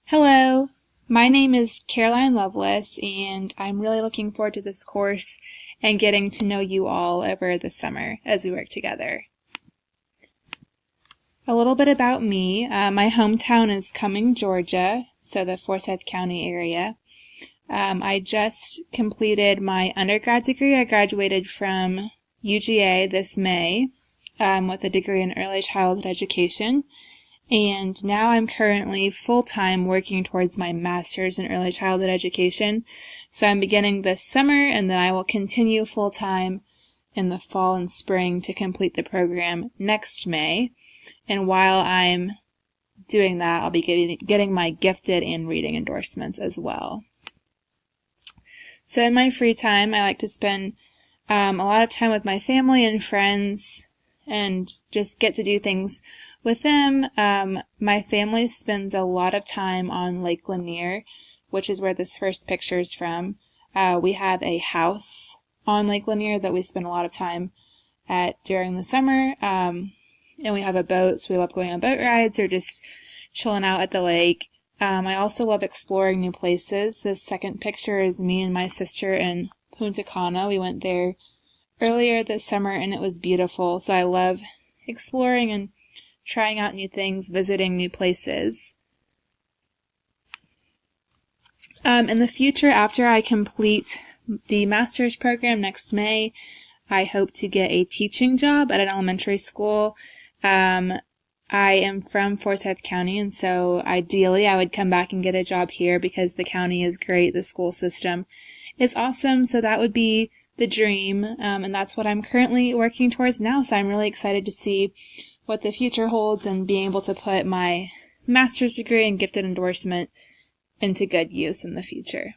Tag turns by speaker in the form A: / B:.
A: Hello, my name is Caroline Loveless, and I'm really looking forward to this course and getting to know you all over the summer as we work together. A little bit about me. My hometown is Cumming, Georgia, so the Forsyth County area. I just completed my undergrad degree. I graduated from UGA this May with a degree in early childhood education. And now I'm currently full-time working towards my master's in early childhood education. So I'm beginning this summer, and then I will continue full-time in the fall and spring to complete the program next May. And while I'm doing that, I'll be getting my gifted and reading endorsements as well. So in my free time, I like to spend a lot of time with my family and friends and just get to do things with them. My family spends a lot of time on Lake Lanier, which is where this first picture is from. We have a house on Lake Lanier that we spend a lot of time at during the summer. And we have a boat, so we love going on boat rides or just chilling out at the lake. I also love exploring new places. This second picture is me and my sister in Punta Cana. We went there earlier this summer and it was beautiful. So I love exploring and trying out new things, visiting new places. In the future, after I complete the master's program next May, I hope to get a teaching job at an elementary school. I am from Forsyth County, and so ideally I would come back and get a job here because the county is great. The school system is awesome, so that would be the dream, and that's what I'm currently working towards now. So I'm really excited to see what the future holds and being able to put my master's degree and gifted endorsement into good use in the future.